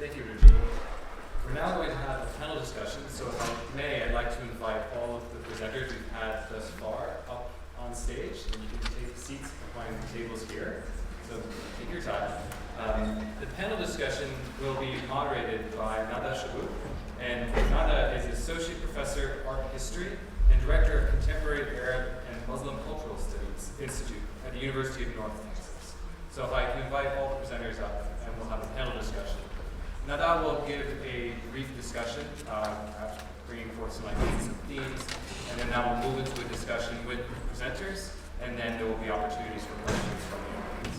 Thank you, Regine. We're now going to have a panel discussion, so if I may, I'd like to invite all of the presenters we've had thus far up on stage, and you can take seats behind the tables here, so take your time. The panel discussion will be moderated by Nada Shabou, and Nada is Associate Professor Art History and Director of Contemporary Arab and Muslim Cultural Studies Institute at the University of North Texas. So if I can invite all the presenters up, and we'll have a panel discussion. Nada will give a brief discussion, perhaps bringing forth some ideas and themes, and then that will move into a discussion with the presenters, and then there will be opportunities for questions from the audience.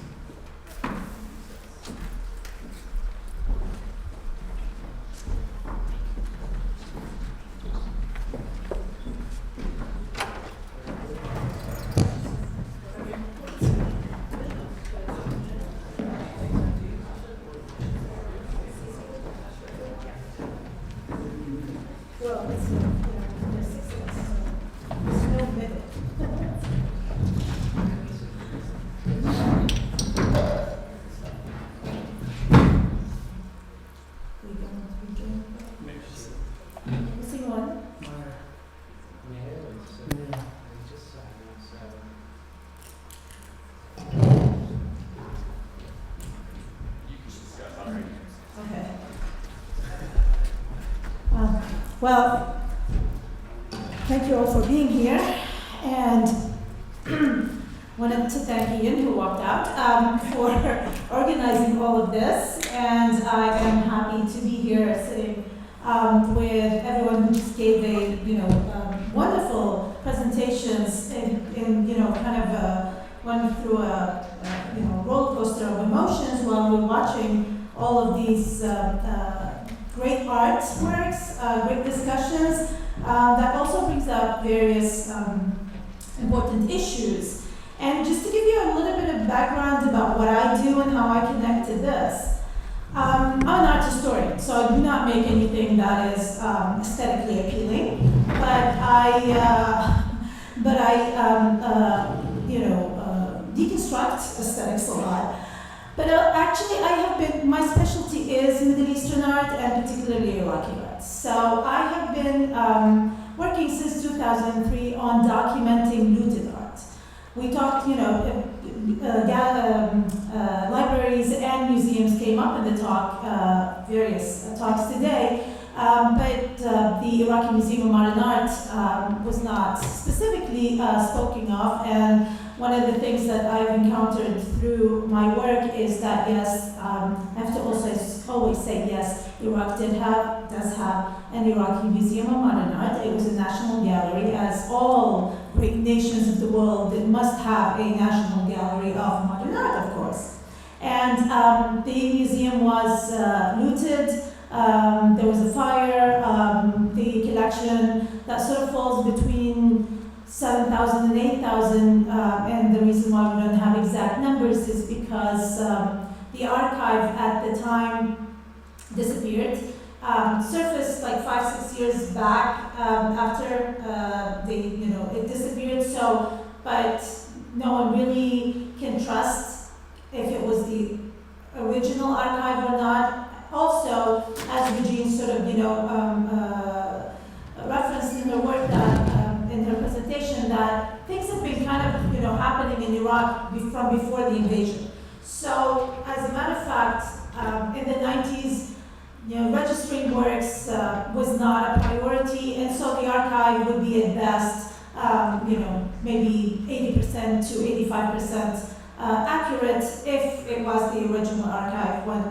Well, thank you all for being here, and wanted to thank Ian, who walked out, for organizing all of this, and I am happy to be here sitting with everyone who just gave wonderful presentations and kind of went through a roller coaster of emotions while we were watching all of these great artworks, great discussions, that also brings up various important issues. And just to give you a little bit of background about what I do and how I connect to this, I'm an art historian, so I do not make anything that is aesthetically appealing, but I deconstruct aesthetics a lot. But actually, my specialty is Middle Eastern art and particularly Iraqi art. So I have been working since 2003 on documenting looted art. We talked, libraries and museums came up in the talk, various talks today, but the Iraqi Museum of Modern Art was not specifically spoken of, and one of the things that I've encountered through my work is that, yes, I have to also always say, yes, Iraq does have an Iraqi Museum of Modern Art. It was a national gallery, as all great nations of the world that must have a national gallery of modern art, of course. And the museum was looted. There was a fire. The collection that sort of falls between 7,000 and 8,000, and the reason why we don't have exact numbers is because the archive at the time disappeared. Surfaced like 5-6 years back after it disappeared. So, but no one really can trust if it was the original archive or not. Also, as Regine sort of referenced in her work in her presentation, that things have been kind of happening in Iraq from before the invasion. So, as a matter of fact, in the 90s. Registering works was not a priority, and so the archive would be at best, maybe 80% to 85% accurate if it was the original archive when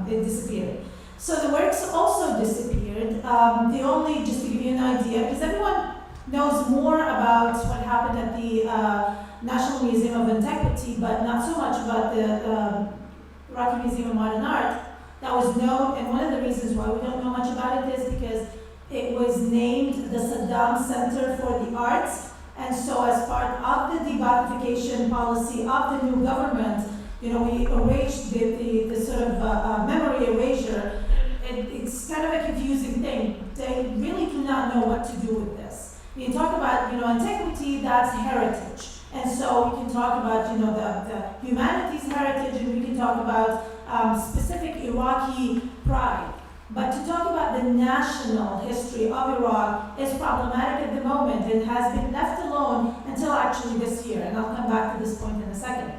it disappeared. So the works also disappeared. Just to give you an idea, because everyone knows more about what happened at the National Museum of Antiquity, but not so much about the Iraqi Museum of Modern Art. That was known, and one of the reasons why we don't know much about it is because it was named the Saddam Center for the Arts, and so as part of the de-Baathification policy of the new government, we erased the sort of memory erasure. It's kind of a confusing thing. They really do not know what to do with this. You talk about, antiquity, that's heritage. And so we can talk about, the humanities heritage, and we can talk about specific Iraqi pride. But to talk about the national history of Iraq is problematic at the moment and has been left alone until actually this year, and I'll come back to this point in a second.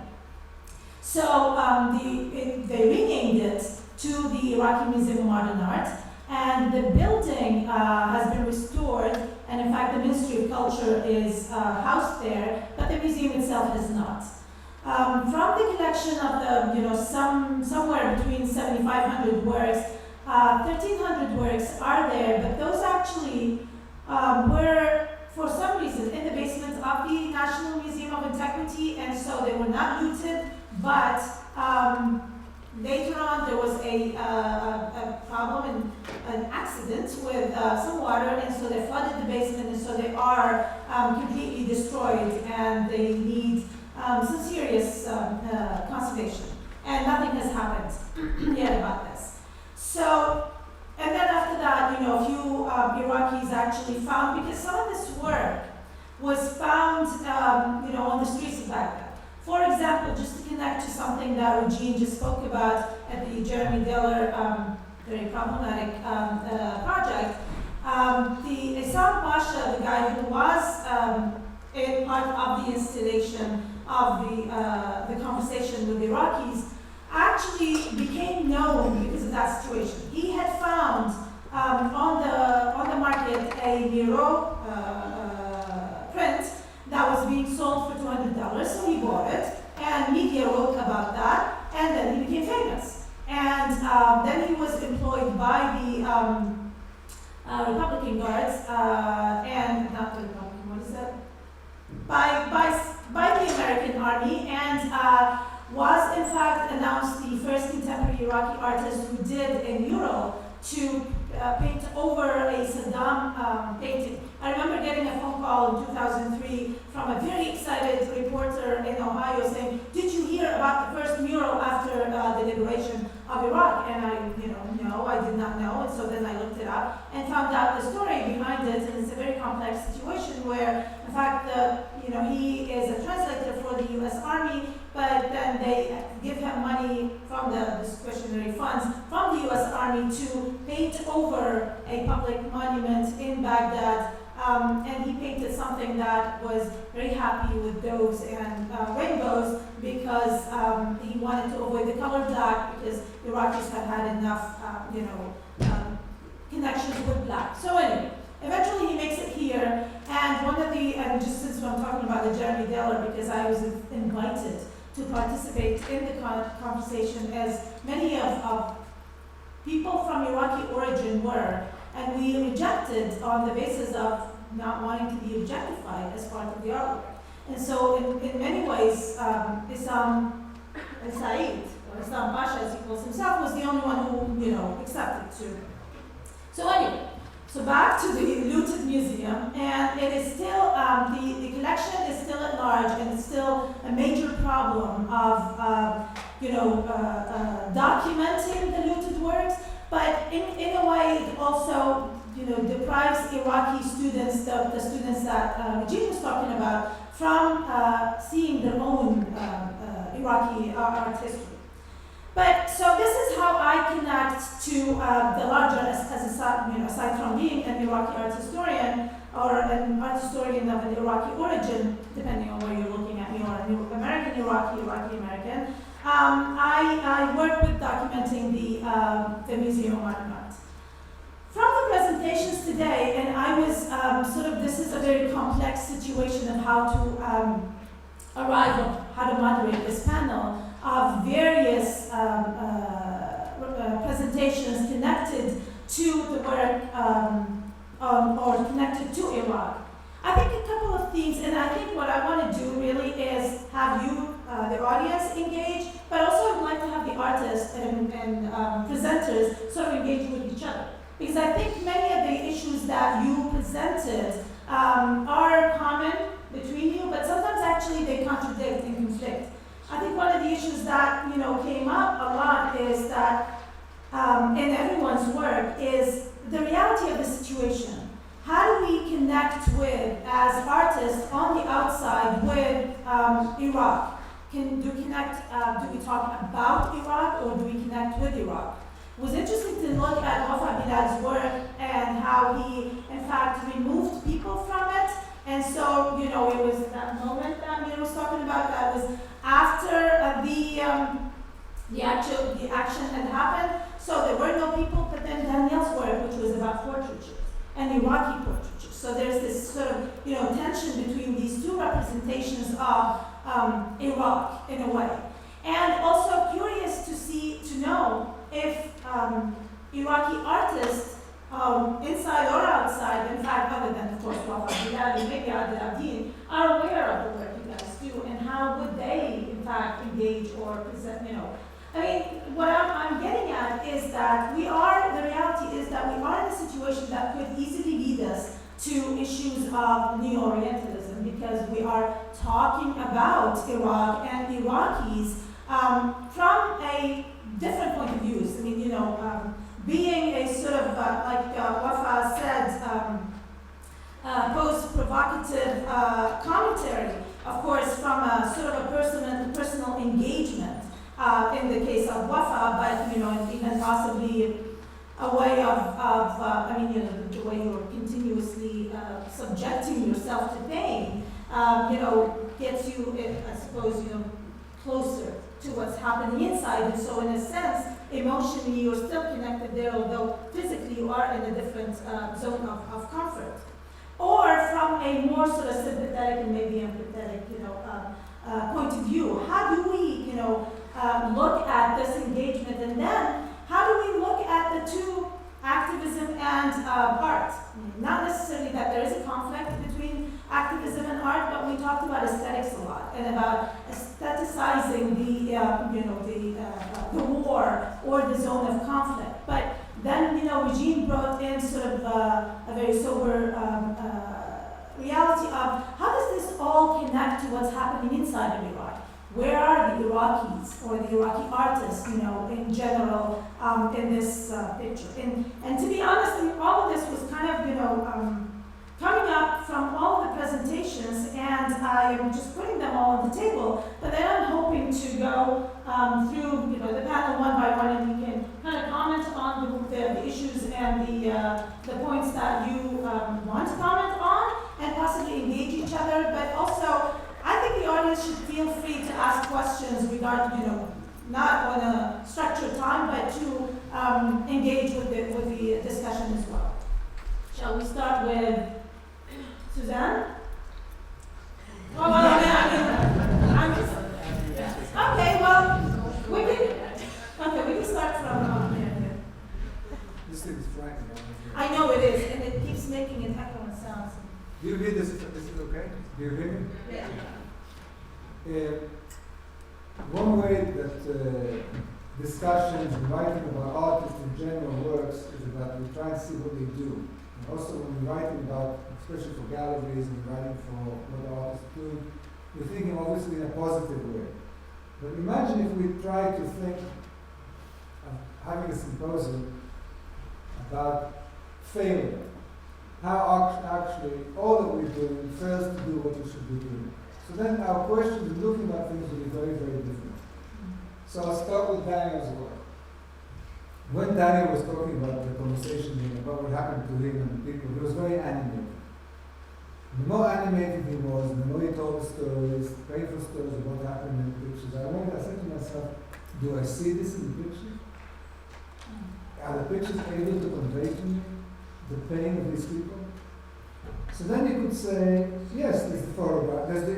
So they renamed it to the Iraqi Museum of Modern Art, and the building has been restored, and in fact the Ministry of Culture is housed there, but the museum itself is not. From the collection of the, somewhere between 7,500 works, 1,300 works are there, but those actually were, for some reason, in the basement of the National Museum of Antiquity, and so they were not looted, but later on there was a problem and an accident with some water, and so they flooded the basement, and so they are completely destroyed, and they need some serious conservation. And nothing has happened yet about this. So, and then after that, a few Iraqis actually found, because some of this work was found, on the streets of Baghdad. For example, just to connect to something that Regine just spoke about at the Jeremy Diller very problematic project, the Isam Pasha, the guy who was a part of the installation of the conversation with the Iraqis, actually became known because of that situation. He had found on the market a Miro print that was being sold for $200, so he bought it, and media wrote about that, and then he became famous. And then he was employed by the Republican Guards, and not the Republican, what is that? By the American Army, and was in fact announced the first contemporary Iraqi artist who did a mural to paint over a Saddam painting. I remember getting a phone call in 2003 from a very excited reporter in Ohio saying, "Did you hear about the first mural after the liberation of Iraq?" And I, no, I did not know. And so then I looked it up and found out the story behind it. And it's a very complex situation where, in fact, he is a translator for the U.S. Army, but then they give him money from the discretionary funds from the U.S. Army to paint over a public monument in Baghdad. And he painted something that was very happy with doves and rainbows because he wanted to avoid the color black because Iraqis had enough, connections with black. So anyway, eventually he makes it here, and just since I'm talking about the Jeremy Diller, because I was invited to participate in the conversation, as many of people from Iraqi origin were, and we rejected on the basis of not wanting to be objectified as part of the artwork. And so in many ways, Isam Said, or Isam Pasha as he calls himself, was the only one who, accepted to. So anyway, so back to the looted museum, and it is still, the collection is still at large, and it's still a major problem of, documenting the looted works, but in a way it also, deprives Iraqi students, the students that Regine was talking about, from seeing their own Iraqi art history. But so this is how I connect to the larger, aside from being an Iraqi art historian or an art historian of an Iraqi origin, depending on where you're looking at me, or an American Iraqi, Iraqi American. I work with documenting the Museum of Modern Art. From the presentations today, and I was this is a very complex situation of how to arrive on how to moderate this panel of various presentations connected to the work or connected to Iraq. I think a couple of things, and I think what I want to do really is have you, the audience, engage, but also I'd like to have the artists and presenters sort of engage with each other. Because I think many of the issues that you presented are common between you, but sometimes actually they contradict and conflict. I think one of the issues that came up a lot is that in everyone's work is the reality of the situation. How do we connect with, as artists on the outside, with Iraq? do we talk about Iraq or do we connect with Iraq? It was interesting to look at Wafa Bilad's work and how he, in fact, removed people from it. And so, it was that moment that Amir was talking about, that was after the action had happened. So there were no people, but then Daniel's work, which was about portraitures and Iraqi portraitures. So there's this sort of, tension between these two representations of Iraq in a way. And also curious to know if Iraqi artists, inside or outside, in fact, other than, of course, Wafa Bilad and maybe Adel Abdin, are aware of the work you guys do, and how would they, in fact, engage or present, I mean, what I'm getting at is that the reality is that we are in a situation that could easily lead us to issues of neo-Orientalism, because we are talking about Iraq and Iraqis from a different point of view. I mean, being a sort of, like Wafa said, post-provocative commentary, of course, from a sort of a personal engagement in the case of Wafa, but, and even possibly a way of the way you're continuously subjecting yourself to pain, gets you, I suppose, closer to what's happening inside. And so in a sense, emotionally, you're still connected there, although physically you are in a different zone of comfort. Or from a more sort of sympathetic and maybe empathetic, point of view, how do we, look at this engagement, and then how do we look at the two, activism and art? Not necessarily that there is a conflict between activism and art, but we talked about aesthetics a lot and about aestheticizing the war or the zone of conflict. But then, Regine brought in sort of a very sober reality of how does this all connect to what's happening inside of Iraq? Where are the Iraqis or the Iraqi artists, in general, in this picture? And to be honest, I mean, all of this was kind of, coming up from all of the presentations, and I am just putting them all on the table, but then I'm hoping to go through, the panel one by one, and we can kind of comment on the issues and the points that you want to comment on, and possibly engage each other, but also, I think the audience should feel free to ask questions regarding, not on a structured time, but to engage with the discussion as well. Shall we start with Suzanne? Well, I'm just, okay, well, we can start from here. This thing is frightening. I know it is, and it keeps making an echoing sound. Do you hear this? This is okay? Do you hear me? Yeah. One way that discussions and writing about artists in general works is about we try and see what they do. And also when we're writing about, especially for galleries and writing for what the artists do, we're thinking obviously in a positive way. But imagine if we try to think of having a symposium about failure. How actually all that we're doing fails to do what we should be doing. So then our questions and looking at things will be very, very different. So I'll start with Daniel's work. When Daniel was talking about the conversation about what happened to him and the people, he was very animated. The more animated he was, the more he told the stories, painful stories of what happened in the pictures. I said to myself, do I see this in the pictures? Are the pictures able to convey to me the pain of these people? So then you could say, yes, there's the photograph, there's the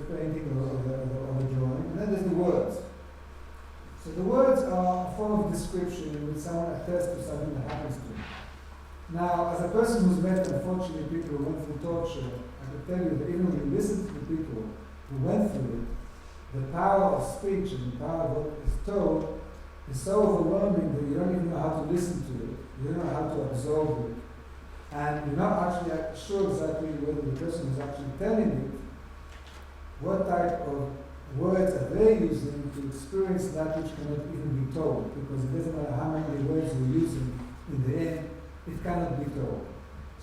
painting or the drawing, and then there's the words. So the words are a form of description in which someone attests to something that happens to them. Now, as a person who's met, unfortunately, people who went through torture, I can tell you that even when you listen to the people who went through it, the power of speech and the power of what is told is so overwhelming that you don't even know how to listen to it. You don't know how to absorb it. And you're not actually sure exactly whether the person who's actually telling it, what type of words are they using to experience that which cannot even be told. Because it doesn't matter how many words you're using, in the end, it cannot be told.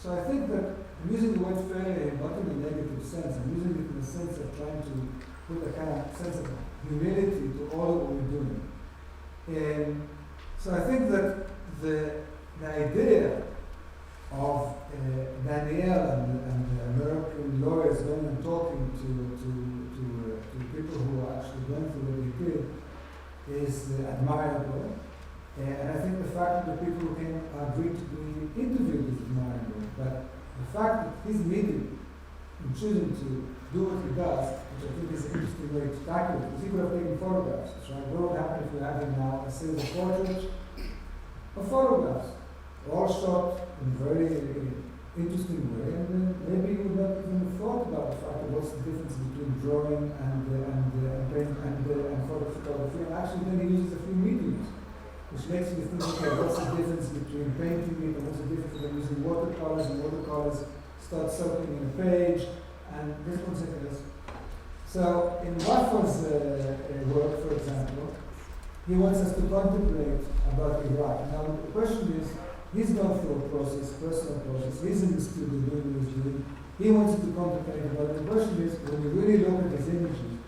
So I think that I'm using the word failure not in a negative sense. I'm using it in the sense of trying to put a kind of sense of humility to all of what we're doing. And so I think that the idea of Danielle and the American lawyers going and talking to people who are actually going through what they did is admirable. And I think the fact that the people who came agreed to be interviewed is admirable. But the fact that he's meeting and choosing to do what he does, which I think is an interesting way to tackle it, because he could have taken photographs. Right? What would happen if we're having now a series of portraits or photographs, all shot in a very interesting way, and then maybe you would not even have thought about the fact of what's the difference between drawing and photography. And actually, then he uses a few mediums, which makes me think, okay, what's the difference between painting it and what's the difference between using watercolors, and watercolors start soaking in a page, and this one's like this. So in Wafa's work, for example, he wants us to contemplate about Iraq. Now the question is, he's gone through a process, personal process, he's in the studio doing what he's doing, he wants to contemplate about it. The question is, when you really look at his images,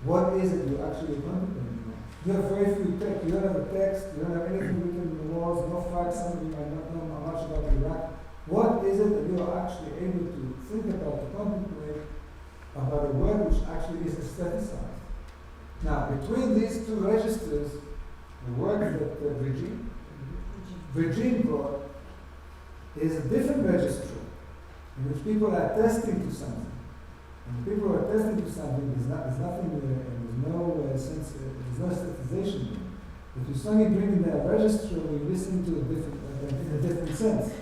what is it you're actually contemplating on? You have very few text, you don't have a text, you don't have anything written on the walls, no facts, some of you might not know much about Iraq. What is it that you are actually able to think about, to contemplate about a work which actually is aestheticized? Now, between these two registers, the work that Virgin brought is a different register in which people are testing to something. And people who are testing to something, there's nothing, there's no sense, there's no aestheticization. If you suddenly bring in that register, we listen to in a different sense.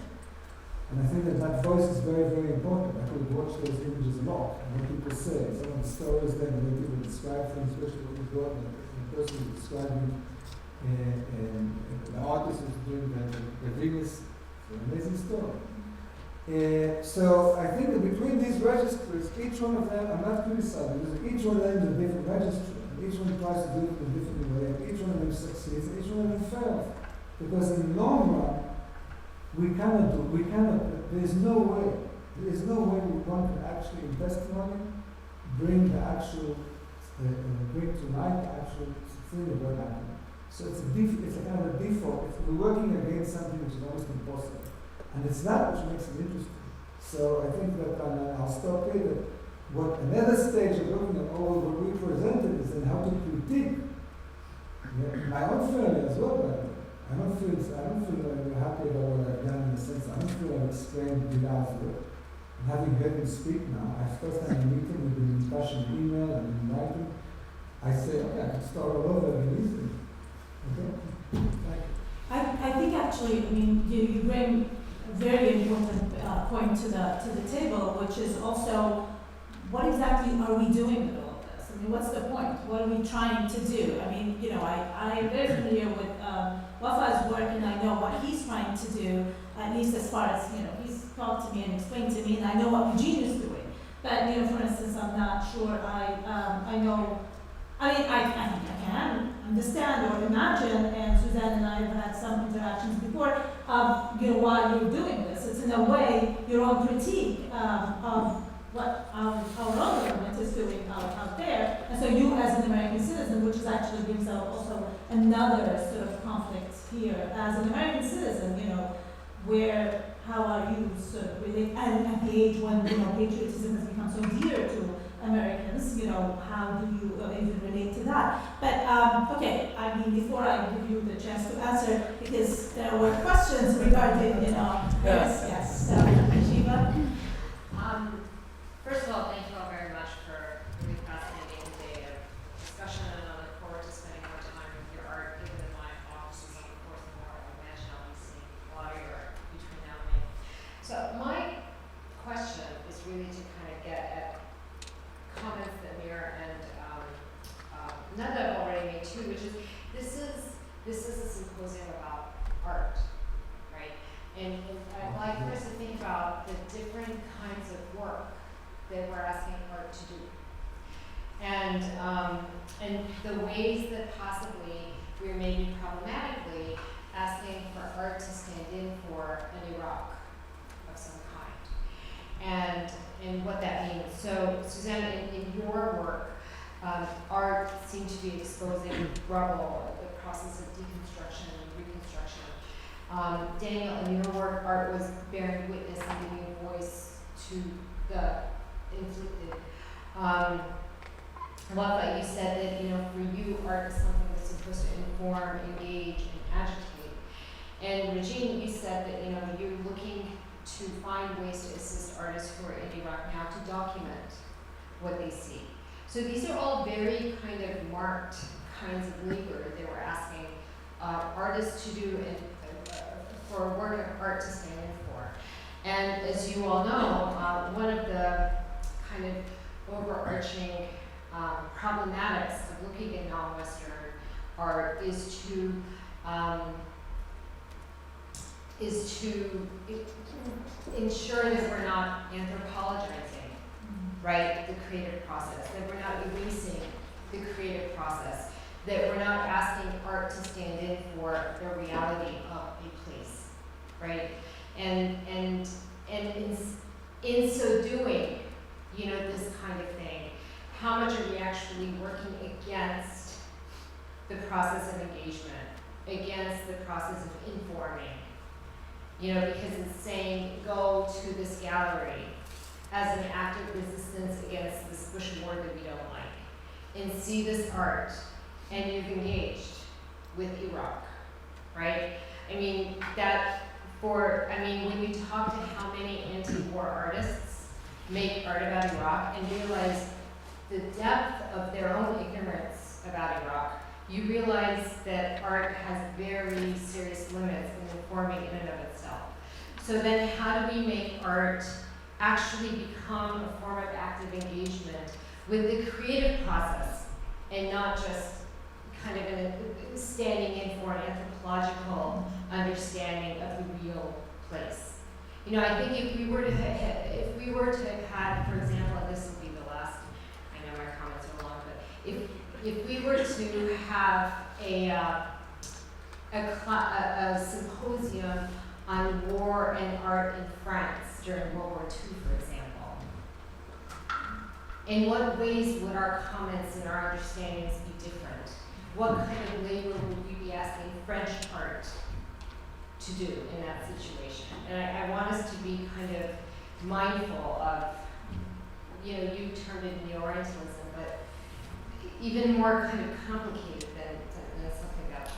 And I think that voice is very, very important. I could watch those images a lot, and what people say. Some of the stories then, the way people describe things, especially what we brought, the person who describing the artist who's doing the Venus, it's an amazing story. So I think that between these registers, each one of them, I'm not criticizing, because each one of them is a different register, and each one tries to do it in a different way, and each one of them succeeds, and each one of them fails. Because in the long run, there's no way one can actually invest money, bring to light the actual thing of what happened. So it's a kind of a default. We're working against something which is almost impossible. And it's that which makes it interesting. So I think that I'll stop here. That what another stage of looking at all what we presented is then how to critique my own failure as well, by the way. I don't feel happy about what I've done in the sense I don't feel I've explained Bilal's work. And having heard him speak now, I first had a meeting with him in touch in email and in writing. I say, okay, I can start all over again easily. Okay? Thank you. I think actually, I mean, you bring a very important point to the table, which is also what exactly are we doing with all of this? I mean, what's the point? What are we trying to do? I mean, I am very familiar with Wafa's work, and I know what he's trying to do, at least as far as, he's talked to me and explained to me, and I know what Eugene is doing. But, for instance, I'm not sure I know. I think I can understand or imagine, and Suzanne and I have had some interactions before, why you're doing this. It's in a way your own critique of what our own government is doing out there. And so you as an American citizen, which is actually brings out also another sort of conflict here. As an American citizen, how are you sort of relate, and at the age when, patriotism has become so dear to Americans, how do you even relate to that? But, okay, I mean, before I give you the chance to answer, because there were questions regarding, yes, so, Shiva? First of all, thank you all very much for a really fascinating day of discussion, and I look forward to spending more time with your art, even in my offices on the fourth floor. I imagine I'll be seeing a lot of your art between now and then. So my question is really to kind of get at comments that Mir and Nanda already made too, which is this is a symposium about art, right? And I'd like for us to think about the different kinds of work that we're asking art to do, and the ways that possibly we're maybe problematically asking for art to stand in for an Iraq of some kind, and what that means. So, Suzanne, in your work, Daniel, in your work, art was bearing witness and giving voice to the inflicted. Rafa, you said that, you know, for you, art is something that's supposed to inform, engage, and agitate. And Regine, you said that, you know, you're looking to find ways to assist artists who are in Iraq now to document what they see. So these are all very kind of marked kinds of labor that we're asking artists to do and for a work of art to stand in for. And as you all know, one of the kind of overarching problematics of looking at non-Western art is to ensure that we're not anthropologizing, right, the creative process, that we're not erasing the creative process, that we're not asking art to stand in for the reality of a place, right? And in so doing, you know, this kind of thing, how much are we actually working against the process of engagement, against the process of informing? You know, because it's saying, go to this gallery as an act of resistance against this Bush war that we don't like, and see this art, and you've engaged with Iraq, right? I mean, when you talk to how many anti-war artists make art about Iraq and realize the depth of their own ignorance about Iraq, you realize that art has very serious limits in informing in and of itself. So then how do we make art actually become a form of active engagement with the creative process and not just kind of standing in for an anthropological understanding of the real place? You know, I think if we were to have had, for example, and this will be the last, I know my comments are long, but if we were to have a symposium on war and art in France during World War II, for example, in what ways would our comments and our understandings be different? What kind of labor would we be asking French art to do in that situation? And I want us to be kind of mindful of, you know, you termed it neo-Orientalism, but even more kind of complicated than something that term.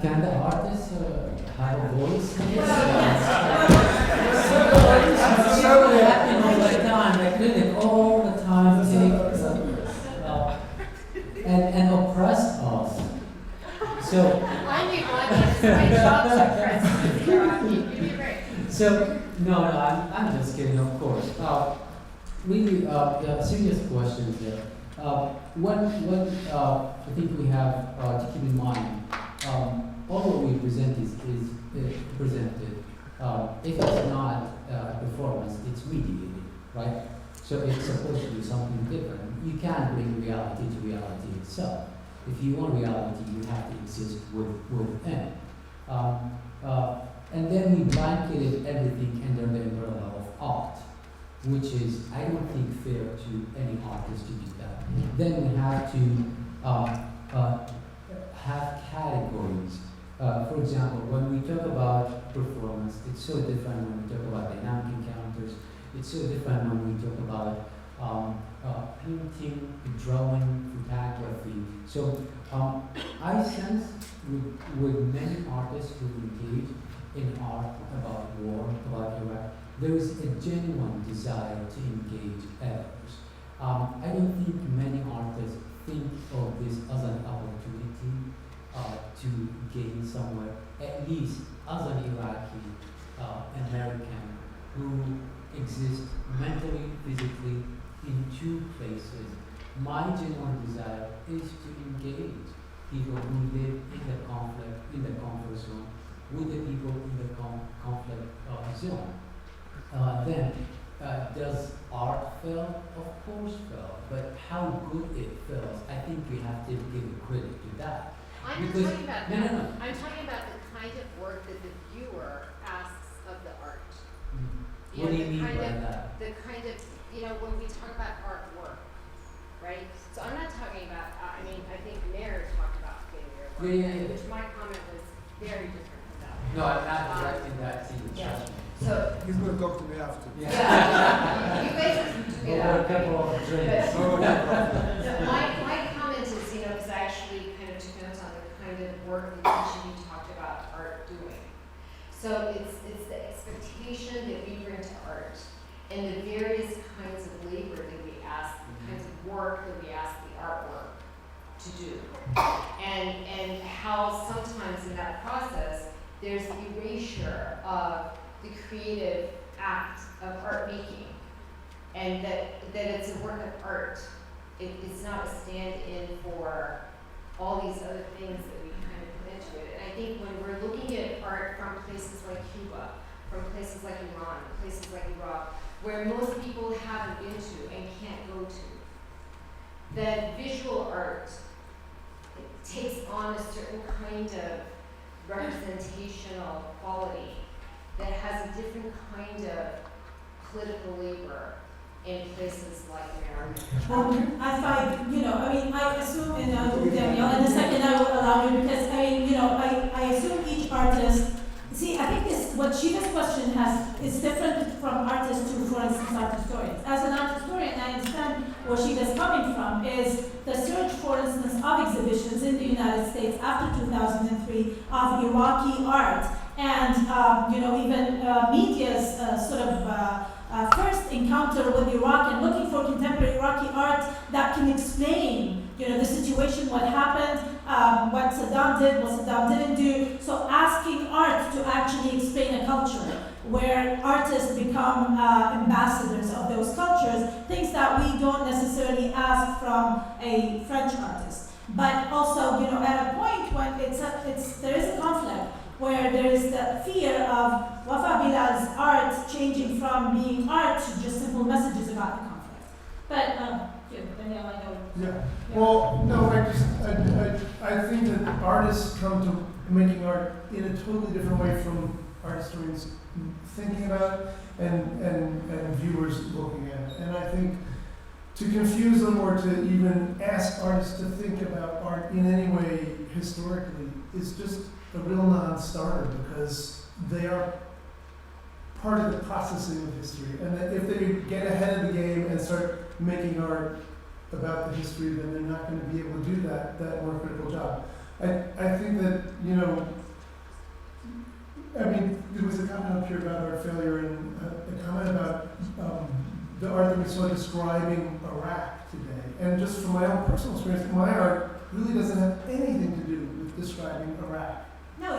Can the artist have a voice? So happen all the time, like really all the time, and oppress us. So I need one. It's my job to press. You're right. So no, I'm just kidding, of course. Really, serious questions there. One, I think we have to keep in mind. All what we present is presented. If it's not a performance, it's mediated, right? So it's supposed to be something different. You can't bring reality to reality itself. If you want reality, you have to exist within. And then we blanketed everything under the umbrella of art, which is, I don't think, fair to any artist to do that. Then we have to have categories. For example, when we talk about performance, it's so different when we talk about dynamic encounters. It's so different when we talk about painting, drawing, photography. So I sense with many artists who engage in art about war, about Iraq, there is a genuine desire to engage others. I don't think many artists think of this as an opportunity to gain somewhere, at least as an Iraqi American who exists mentally, physically in two places. My genuine desire is to engage people who live in the conflict, in the comfort zone, with the people in the conflict zone. Then, does art fail? Of course fail, but how good it fails, I think we have to give credit to that. I'm not Because- talking about no, that. no, no. I'm talking about the kind of work that the viewer asks of the art. What do you the mean kind by of- that? The kind of, you know, when we talk about artwork, right? So I'm not talking about, I mean, I think Mayor talked about failure work, Yeah. which my comment was very different from that. No, I'm not directing that to you, Yeah. trust me. So, He's going to talk to me after. yeah, you guys do get Over a out. couple of drinks. Oh, yeah. No, my comment is, because I actually kind of took notes on the kind of work that each of you talked about art doing. So it's the expectation that we bring to art and the various kinds of labor that we ask, the kinds of work that we ask the artwork to do. And how sometimes in that process, there's erasure of the creative act of art making. And that it's a work of art. It's not a stand-in for all these other things that we kind of put into it. And I think when we're looking at art from places like Cuba, from places like Iran, places like Iraq, where most people haven't been to and can't go to, that visual art takes on a certain kind of representational quality that has a different kind of political labor in places like America. I assume, and Danielle, in a second I will allow you, because I assume each artist, I think what Shiva's question is different from artists to, for instance, art historians. As an art historian, I understand where Shiva's coming from, is the search, for instance, of exhibitions in the United States after 2003 of Iraqi art, and, even media's first encounter with Iraq and looking for contemporary Iraqi art that can explain, the situation, what happened, what Saddam did, what Saddam didn't do. So asking art to actually explain a culture where artists become ambassadors of those cultures, things that we don't necessarily ask from a French artist. But also, at a point when there is a conflict, where there is the fear of Wafa Bilal's art changing from being art to just simple messages about the conflict. But, Danielle, I know. Yeah. Well, no, I think that artists come to making art in a totally different way from art historians thinking about it and viewers looking at it. And I think to confuse them or to even ask artists to think about art in any way historically is just a real non-starter, because they are part of the processing of history. And that if they get ahead of the game and start making art about the history, then they're not going to be able to do that more critical job. I think that, there was a comment up here about art failure and a comment about the art that we saw describing Iraq today. And just from my own personal experience, my art really doesn't have anything to do with describing Iraq. No,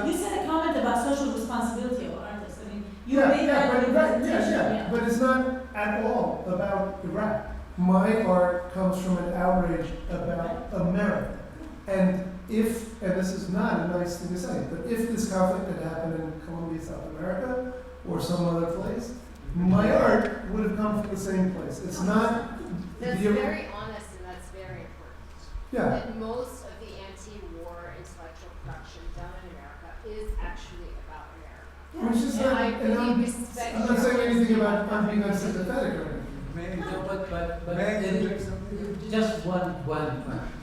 you said a comment about social responsibility of artists. You made that in the presentation. But it's not at all about Iraq. My art comes from an outrage about America. And this is not a nice thing to say, but if this conflict had happened in Colombia, South America, or some other place, my art would have come from the same place. It's not. That's very honest and that's very important. Yeah. That most of the anti-war intellectual production done in America is actually about America. Which is And not, I and really respect I'm not saying your anything honesty about about being that. unsympathetic or anything. No, but May I then- interject something? just one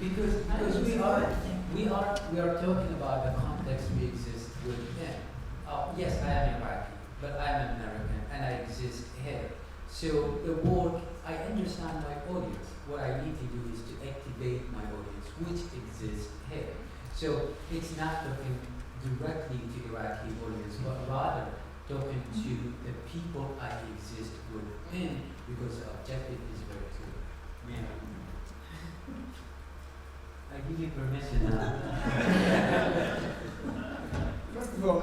because we are talking about the context we exist within. Yes, I am Iraqi, but I am American and I exist here. So the work, I understand my audience. What I need to do is to activate my audience, which exists here. So it's not talking directly to Iraqi audience, but rather talking to the people I exist within, because the objective is very clear. Yeah. I give you permission now. First of all,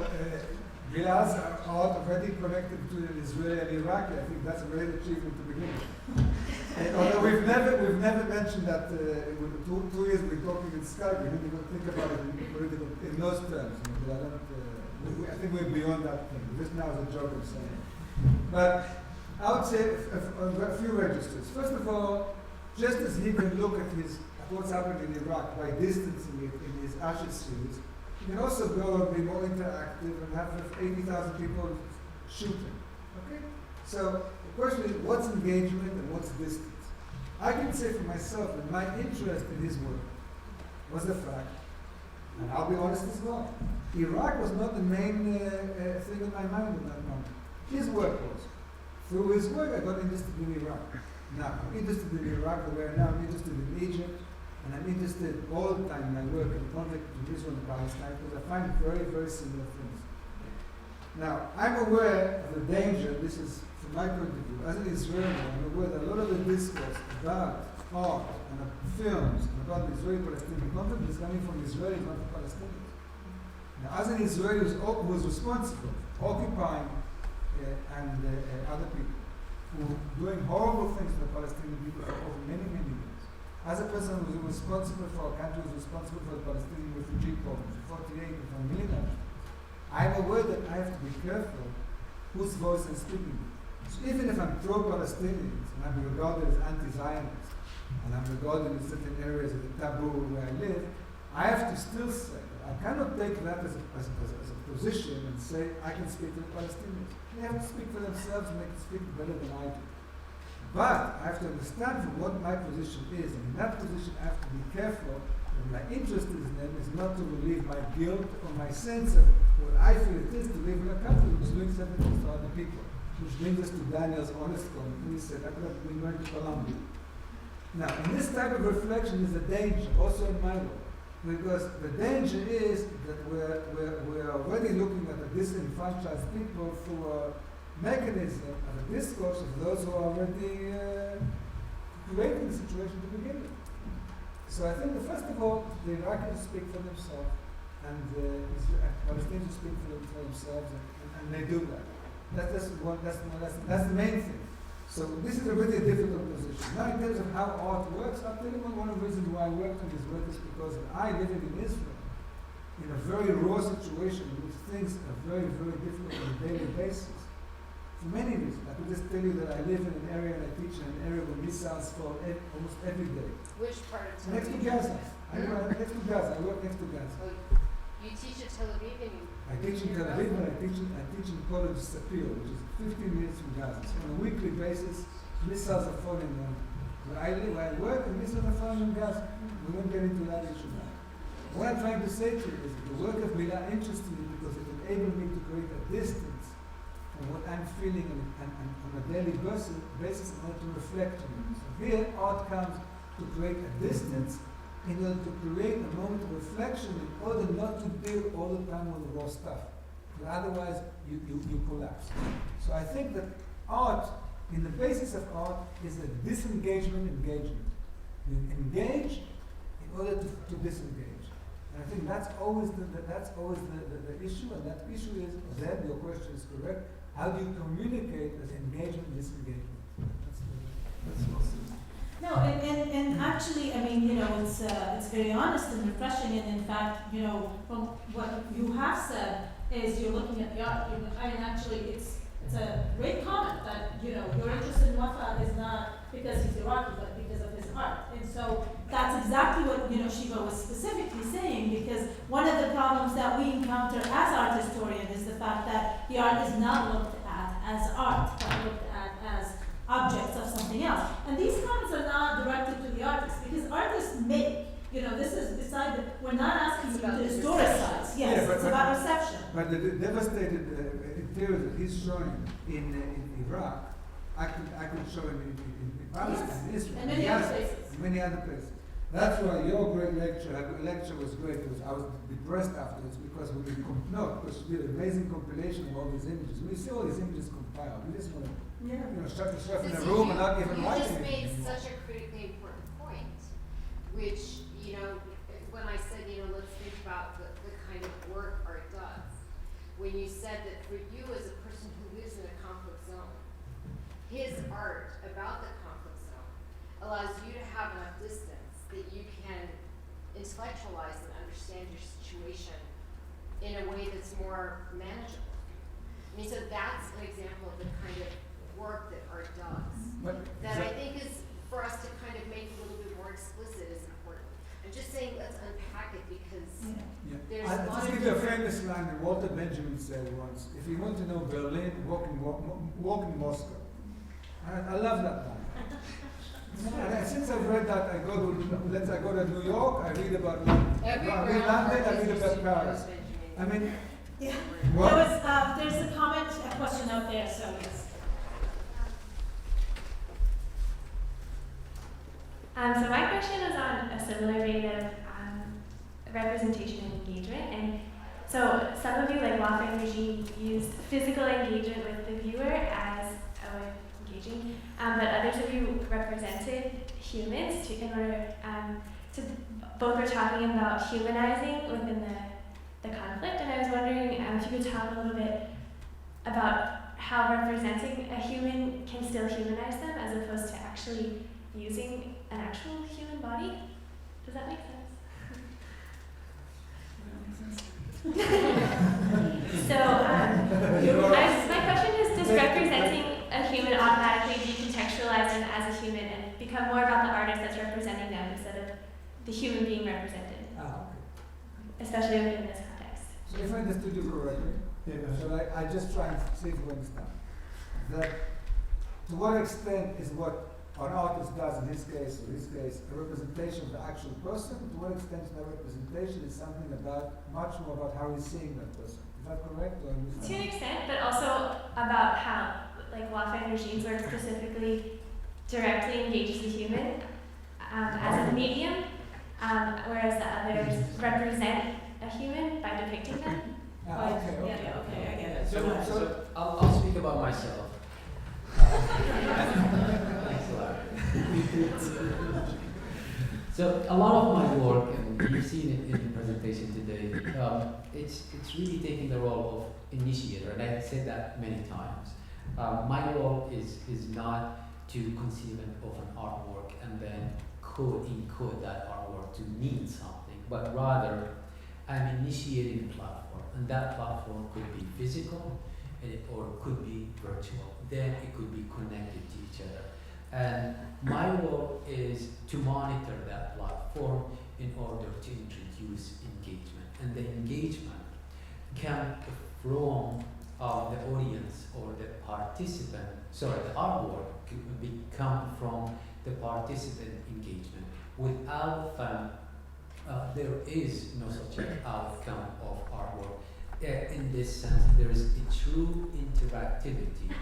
Bilal's art already connected to Israeli and Iraqi. I think that's a great achievement to begin with. Although we've never mentioned that with 2 years we're talking in Skype, we didn't even think about it in those terms. I think we're beyond that thing. This now is a joke I'm saying. But I would say a few registers. First of all, just as he can look at what's happening in Iraq by distancing it in his ashes series, you can also go and be more interactive and have 80,000 people shooting. Okay? So the question is, what's engagement and what's distance? I can say for myself that my interest in his work was the fact And I'll be honest as well. Iraq was not the main thing in my mind at that moment. His work was. Through his work, I got interested in Iraq. Now, I'm interested in Iraq the way now I'm interested in Egypt, and I'm interested all the time in my work in conflict between Israel and Palestine because I find very, very similar things. Now, I'm aware of the danger, this is from my point of view, as an Israeli, I'm aware that a lot of the discourse about art and films and about the Israeli-Palestinian conflict is coming from Israelis, not from Palestinians. Now, as an Israeli who was responsible, occupying other people, who were doing horrible things to the Palestinian people for over many, many years, as a person who was responsible for a country who was responsible for the Palestinian refugee problem for 48 and for a million I'm aware that I have to be careful whose voice I'm speaking with. So even if I'm pro-Palestinians and I'm regarded as anti-Zionist and I'm regarded in certain areas as a taboo where I live, I have to still say that I cannot take that as a position and say I can speak for the Palestinians. They have to speak for themselves and they can speak better than I do. But I have to understand from what my position is, and in that position I have to be careful that my interest in them is not to relieve my guilt or my sense of what I feel it is to live in a country which is doing certain things to other people. Which brings us to Daniel's honest comment. He said, I could have been going to Colombia. Now, in this type of reflection is a danger, also in my work. Because the danger is that we're already looking at the disenfranchised people through a mechanism of a discourse of those who are already creating the situation to begin with. So I think that first of all, the Iraqis speak for themselves, and the Palestinians speak for themselves, and they do that. That's the main thing. So this is a really difficult position. Now in terms of how art works, I'll tell you one of the reasons why I worked on this work is because I live in Israel in a very raw situation in which things are very, very difficult on a daily basis. For many reasons. I could just tell you that I live in an area and I teach in an area where missiles fall almost every day. Which part of Tel Next to Aviv? Gaza. I work next to Gaza. I work next to Gaza. Oh, you teach at Tel Aviv and you... I teach in Tel Aviv and I teach in college Sapir, which is 15 minutes from Gaza. So on a weekly basis, missiles are falling on where I live, where I work, and missiles are falling on Gaza. We won't get into that issue now. What I'm trying to say to you is that the work of Mila interests me because it enabled me to create a distance from what I'm feeling and on a daily basis in order to reflect on it. So here, art comes to create a distance in order to create a moment of reflection in order not to deal all the time with the raw stuff. But otherwise, you collapse. So I think that art, in the basis of art, is a disengagement engagement. You engage in order to disengage. And I think that's always the issue, and that issue is, then your question is correct, how do you communicate as engagement and disengagement? That's what's No, and actually, I mean, you know, it's very honest and refreshing, and in fact, you know, from what you have said is you're looking at the art. I mean, actually, it's a great comment that, you know, your interest in Wafa is not because he's Iraqi, but because of his art. And so that's exactly what, you know, Shiva was specifically saying, because one of the problems that we encounter as art historians is the fact that the art is not looked at as art, but looked at as objects of something else. And these comments are not directed to the artists, because artists make, you know, this is beside the, we're not asking you to historicize. Yes, Yeah, it's about reception. But the devastated interior that he's showing in Iraq, I could show in Palestine, in Israel, And many in other Gaza, places. in many other places. That's why your great lecture was great. I was depressed afterwards because because she did an amazing compilation of all these images. We see all these images compiled. We just want to, shut yourself in a room and not even You write just anything made anymore. such a critically important point, which, you know, when I said, you know, let's think about the kind of work art does. When you said that for you as a person who lives in a conflict zone, his art about the conflict zone allows you to have enough distance that you can intellectualize and understand your situation in a way that's more manageable. I mean, so that's an example of the kind of work that art does. That I think is, for us to kind of make a little bit more explicit is important. I'm just saying, let's unpack it because there's a I'll lot just of give you a famous line that Walter Benjamin said once. If you want to know Berlin, walk in Moscow. I love that line. And since I've read that, I go to New York, I read about Every I read London, I read about Paris. I mean, Yeah. what? There's a comment, a question out there, so yes. So my question is on a similar vein of representation and engagement. And so some of you, like Wafan Regime, used physical engagement with the viewer as a way of engaging, but others of you represented humans in order to, both were talking about humanizing within the conflict. And I was wondering if you could talk a little bit about how representing a human can still humanize them as opposed to actually using an actual human body. Does that make sense? So, my question is, does representing a human automatically decontextualize them as a human and become more about the artist that's representing them instead of the human being represented, especially within this context? So if I understood you correctly, so I just try and see if you understand. That to what extent is what an artist does in his case, a representation of the actual person? To what extent that representation is something much more about how he's seeing that person? Is that correct? Or To an extent, but also about how, like, Wafan Regime's work specifically directly engages the human as a medium, whereas the others represent a human by depicting them. Okay. Yeah, okay, I get it. So I'll speak about myself. Thanks a lot. So a lot of my work, and you've seen it in the presentation today, it's really taking the role of initiator, and I've said that many times. My role is not to conceive of an artwork and then encode that artwork to mean something, but rather I'm initiating a platform, and that platform could be physical or could be virtual. Then it could be connected to each other. And my role is to monitor that platform in order to introduce engagement. And the engagement can from the audience or the participant, the artwork could come from the participant engagement. Without them, there is no such an outcome of artwork. In this sense, there is a true interactivity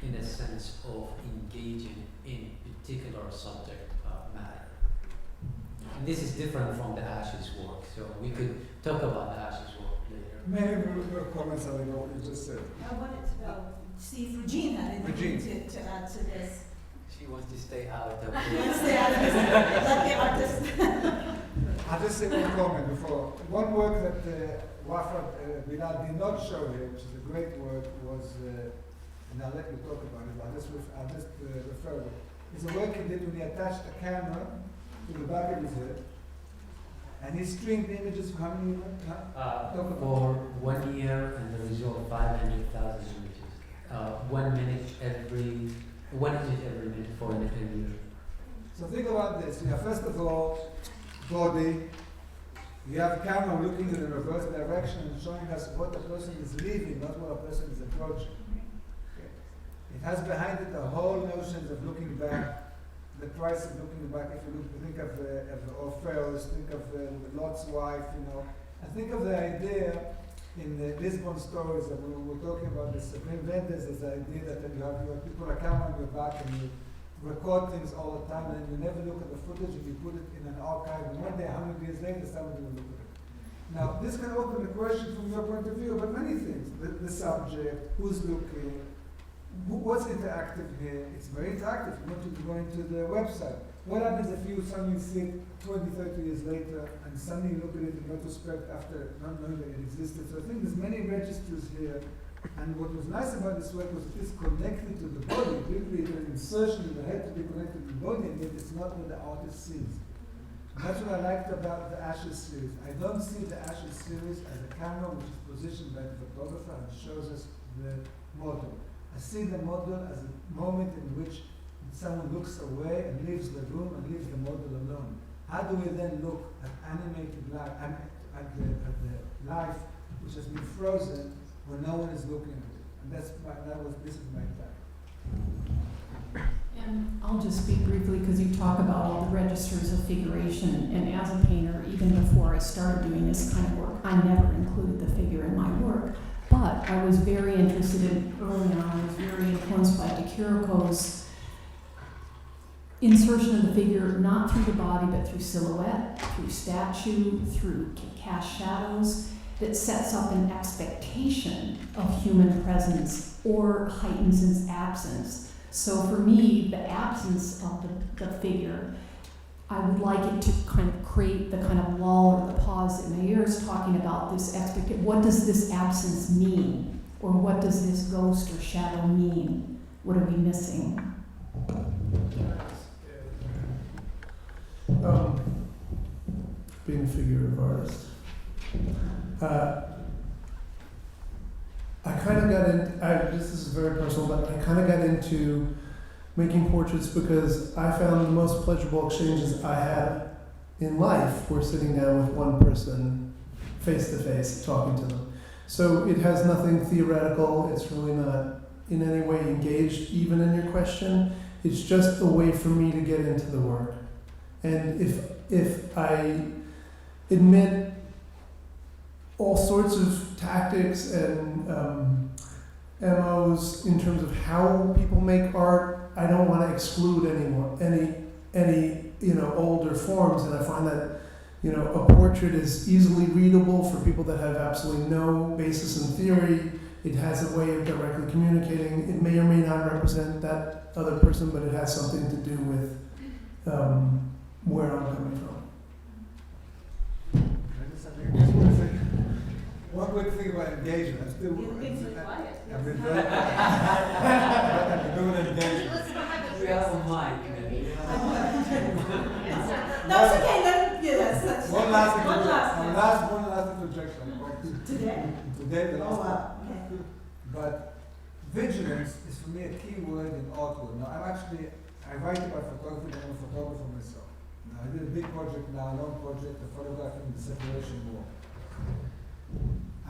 in a sense of engaging in particular subject matter. And this is different from the Ashes work, so we could talk about the Ashes work later. Many comments on what you just said. I wanted to know, see if Regine had anything to add to this. She wants to stay out of Let's say let the artist. I'll just say one comment before. One work that Wafan Bilal did not show here, which is a great work, was, and I'll let you talk about it, I'll just refer to it. It's a work he did when he attached a camera to the back of his head, and he streamed images for how many years? for 1 year, and the result 500,000 images. 1 minute every minute for a year. So think about this. You have, first of all, body. You have camera looking in the reverse direction and showing us what the person is leaving, not what a person is approaching. Okay. It has behind it the whole notions of looking back, the price of looking back. If you think of Orpheus, think of Lot's wife, and think of the idea in the Lisbon stories that we were talking about. This Wim Wenders is the idea that you have people a camera on your back and you record things all the time, and you never look at the footage and you put it in an archive, and one day, 100 years later, somebody will look at it. Now, this can open a question from your point of view about many things. The subject, who's looking, what's interactive here. It's very interactive. You want to go into the website. What happens if you suddenly see it 20, 30 years later, and suddenly you look at it in retrospect after not knowing that it existed? So I think there's many registers here. And what was nice about this work was it is connected to the body. Really, an insertion in the head to be connected to the body, and yet it's not what the artist sees. And that's what I liked about the Ashes series. I don't see the Ashes series as a camera which is positioned by the photographer and shows us the model. I see the model as a moment in which someone looks away and leaves the room and leaves the model alone. How do we then look at animated life, at the life which has been frozen when no one is looking at it? And this is my time. Yeah, And I'll just speak briefly because you talk about all the registers of figuration, and as a painter, even before I started doing this kind of work, I never included the figure in my work. But I was very interested in, early on, I was very influenced by De Chirico's insertion of the figure, not through the body, but through silhouette, through statue, through cast shadows, that sets up an expectation of human presence or heightens its absence. So for me, the absence of the figure, I would like it to kind of create the kind of lull or the pause that Meir is talking about, this expectation. What does this absence mean? Or what does this ghost or shadow mean? What are we missing? Being a figurative artist. I kind of got into, this is very personal, but I kind of got into making portraits because I found the most pleasurable exchanges I had in life were sitting down with one person, face to face, talking to them. So it has nothing theoretical, it's really not in any way engaged even in your question. It's just a way for me to get into the work. And if I admit all sorts of tactics and MOs in terms of how people make art, I don't want to exclude any older forms, and I find that a portrait is easily readable for people that have absolutely no basis in theory. It has a way of directly communicating. It may or may not represent that other person, but it has something to do with where I'm coming from. Just want to say, one good thing about engagement, I've been doing engagement. We have a mic. No, it's okay, that's. One last One interjection. Today? Today, the last Oh, one. wow, okay. But vigilance is for me a key word in artwork. Now, I write about photography, and I'm a photographer myself. Now, I did a big project now, a long project, of photographing the separation wall.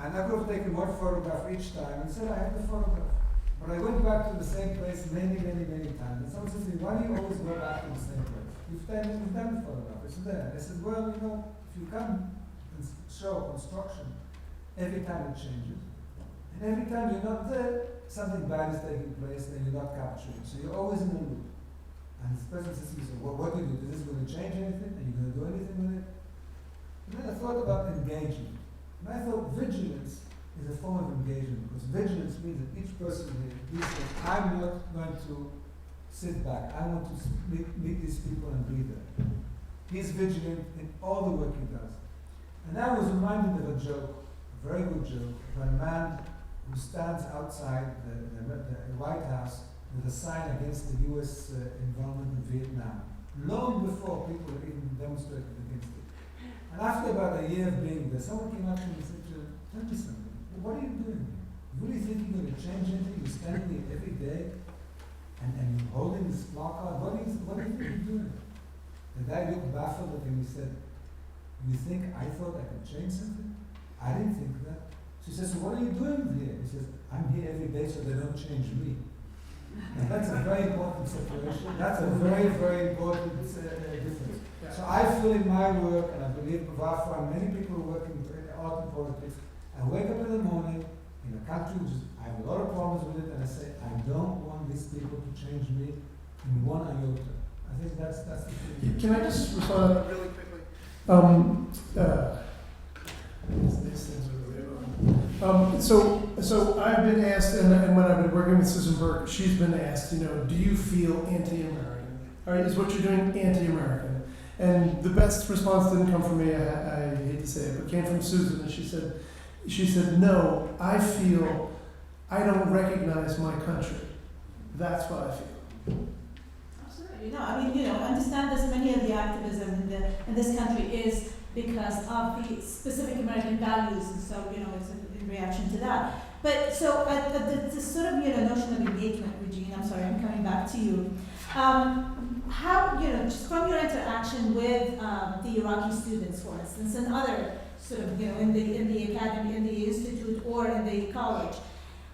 And I could have taken one photograph each time and said, I have the photograph. But I went back to the same place many times. And someone says to me, why do you always go back to the same place? You've done the photograph, it's there. And I said, well, if you come and show construction, every time it changes. And every time you're not there, something bad is taking place and you're not capturing. So you're always in a loop. And this person says to me, so what do you do? Is this going to change anything? Are you going to do anything with it? And then I thought about engagement. And I thought vigilance is a form of engagement, because vigilance means that each person here says, I'm not going to sit back. I want to meet these people and be there. He's vigilant in all the work he does. And I was reminded of a joke, a very good joke, of a man who stands outside the White House with a sign against the U.S. involvement in Vietnam, long before people even demonstrated against it. And after about a year of being there, someone came up to me and said, tell me something, what are you doing here? You really think you're going to change anything? You're standing here every day and you're holding this placard. What do you think you're doing? The guy looked baffled at him. He said, you think I thought I could change something? I didn't think that. She says, so what are you doing here? He says, I'm here every day so they don't change me. And that's a very important separation. That's a very, very important difference. So I feel in my work, and I believe Bavaria, many people who work in art and politics, I wake up in the morning in a country which I have a lot of problems with it, and I say, I don't want these people to change me in one iota. I think that's the thing. Can I just respond really quickly? These things are really annoying. So I've been asked, and when I've been working with Susan Burke, she's been asked, do you feel anti-American? All right, is what you're doing anti-American? And the best response didn't come from me, I hate to say it, but came from Susan, and she said, no, I feel I don't recognize my country. That's what I feel. Absolutely. Understand that many of the activism in this country is because of the specific American values, and so, it's in reaction to that. But so, the sort of, notion of engagement, Regine, I'm sorry, I'm coming back to you. How, just from your interaction with the Iraqi students, for instance, and other sort of, in the academy, in the institute, or in the college,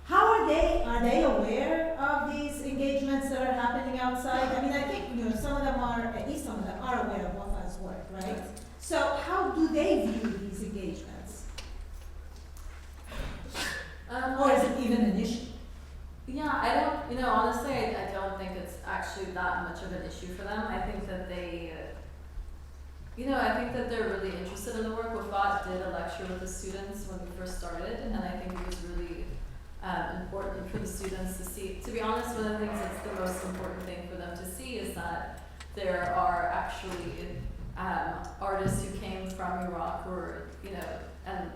how are they aware of these engagements that are happening outside? I mean, I think, you know, some of them are, at least some of them are aware of WAFA's work, right? So how do they view these engagements? Or is it even an issue? Yeah, I don't, you know, honestly, I don't think it's actually that much of an issue for them. I think that they, you know, I think that they're really interested in the work. Wafat did a lecture with the students when we first started, and I think it was really important for the students to see. To be honest, one of the things that's the most important thing for them to see is that there are actually artists who came from Iraq who are, you know, and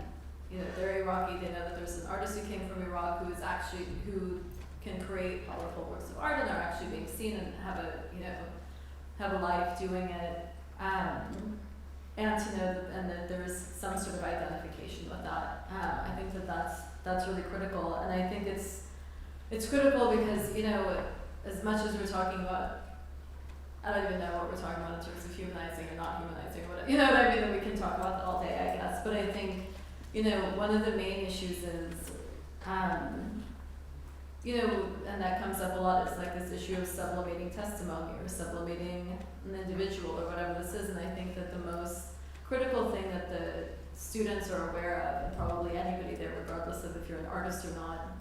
you know, they're Iraqi, they know that there's an artist who came from Iraq who is actually, who can create powerful works of art and are actually being seen and have a, you know, have a life doing it. And to know that, and that there's some sort of identification with that. I think that that's really critical, and I think it's critical because, you know, as much as we're talking about, I don't even know what we're talking about in terms of humanizing or not humanizing, whatever, you know what I mean, and we can talk about that all day, I guess, but I think, you know, one of the main issues is, you know, and that comes up a lot, it's like this issue of sublimating testimony or sublimating an individual or whatever this is, and I think that the most critical thing that the students are aware of, and probably anybody there, regardless of if you're an artist or not,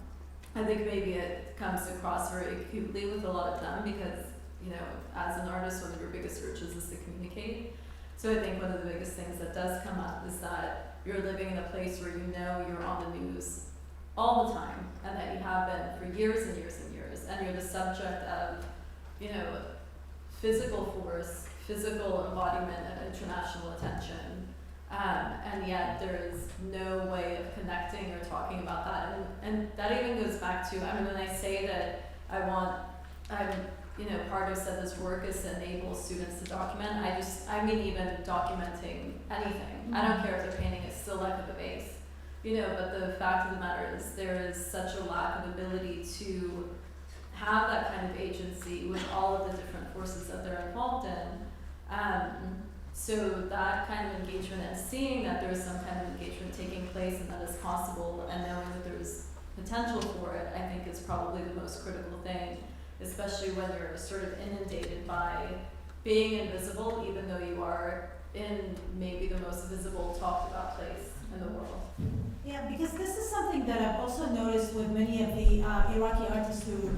I think maybe it comes across very acutely with a lot of them because, you know, as an artist, one of your biggest urges is to communicate. So I think one of the biggest things that does come up is that you're living in a place where you know you're on the news all the time, and that you have been for years and years and years, and you're the subject of, you know, physical force, physical embodiment of international attention, and yet there is no way of connecting or talking about that, and that even goes back to, I mean, when I say that you know, part of SEDA's work is to enable students to document, I mean even documenting anything. I don't care if they're painting a silhouette of a vase. You know, but the fact of the matter is there is such a lack of ability to have that kind of agency with all of the different forces that they're involved in. So that kind of engagement and seeing that there's some kind of engagement taking place and that is possible and knowing that there's potential for it, I think is probably the most critical thing, especially when you're sort of inundated by being invisible, even though you are in maybe the most visible, talked about place in the world. Yeah, because this is something that I've also noticed with many of the Iraqi artists who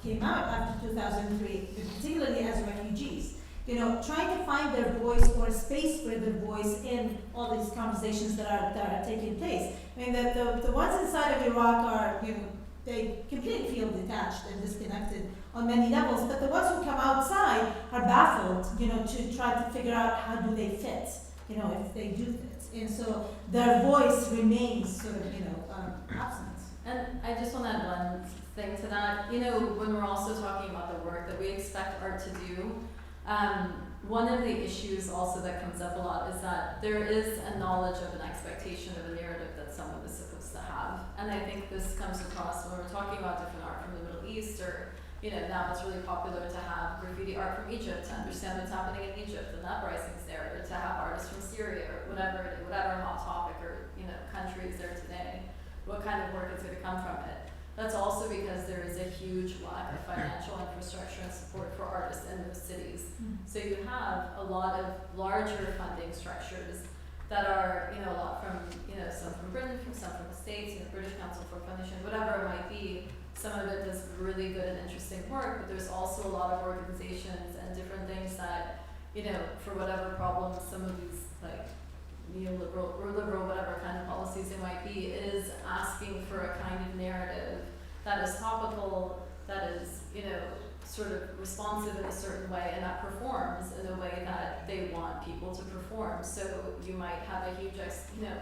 came out after 2003, particularly as refugees. You know, trying to find their voice or a space for their voice in all these conversations that are taking place. I mean, the ones inside of Iraq are, you know, they completely feel detached and disconnected on many levels, but the ones who come outside are baffled, you know, to try to figure out how do they fit, you know, if they do fit. And so their voice remains sort of, you know, absent. And I just want to add one thing to that. You know, when we're also talking about the work that we expect art to do, one of the issues also that comes up a lot is that there is a knowledge of an expectation of a narrative that someone is supposed to have. And I think this comes across when we're talking about different art from the Middle East, or, you know, now it's really popular to have graffiti art from Egypt to understand what's happening in Egypt and the uprisings there, or to have artists from Syria or whatever hot topic or, you know, country is there today. What kind of work is going to come from it? That's also because there is a huge lack of financial infrastructure and support for artists in those cities. So you have a lot of larger funding structures that are, you know, a lot from, you know, some from Britain, some from the States, you know, British Council for Foundation, whatever it might be. Some of it does really good and interesting work, but there's also a lot of organizations and different things that, you know, for whatever problems some of these, like, neoliberal or liberal, whatever kind of policies it might be, is asking for a kind of narrative that is topical, that is, you know, sort of responsive in a certain way, and that performs in a way that they want people to perform. So you might have a huge, you know,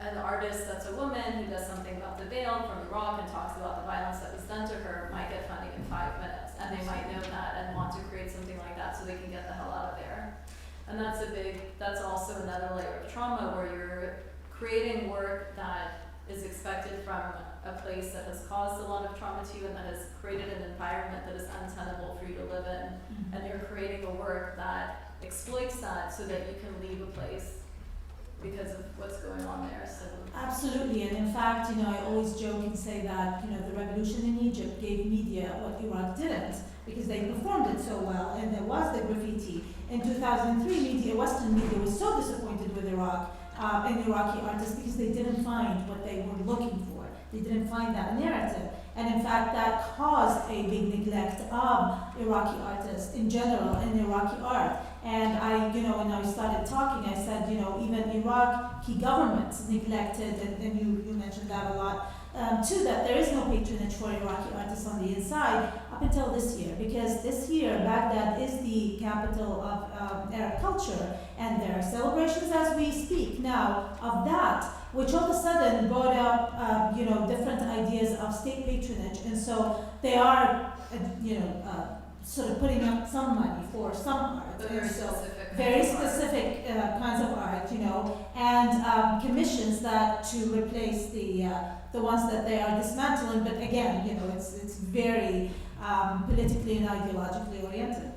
an artist that's a woman who does something about the veil from Iraq and talks about the violence that was done to her might get funding in 5 minutes, and they might know that and want to create something like that so they can get the hell out of there. And that's also another layer of trauma where you're creating work that is expected from a place that has caused a lot of trauma to you and that has created an environment that is untenable for you to live in. And you're creating a work that exploits that so that you can leave a place because of what's going on there. So Absolutely, and in fact, I always joke and say that, the revolution in Egypt gave media what Iraq didn't, because they performed it so well, and there was the graffiti. In 2003, Western media was so disappointed with Iraq and Iraqi artists because they didn't find what they were looking for. They didn't find that narrative. And in fact, that caused a big neglect of Iraqi artists in general and Iraqi art. And when I started talking, I said, even Iraqi governments neglected, and you mentioned that a lot, too, that there is no patronage for Iraqi artists on the inside up until this year. Because this year, Baghdad is the capital of Arab culture, and there are celebrations as we speak now of that, which all of a sudden brought up, different ideas of state patronage. And so they are, sort of putting up some money for some art. But very And so specific. very specific kinds of art, and commissions that to replace the ones that they are dismantling. But again, it's very politically and ideologically oriented.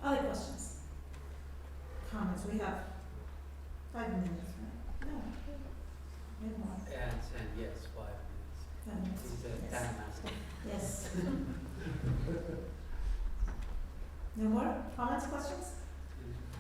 Other questions? Comments? We have 5 minutes, right? No. We have more. And yes, 5 minutes. 5 minutes. He's a Yes. time master. Yes. No more comments, questions?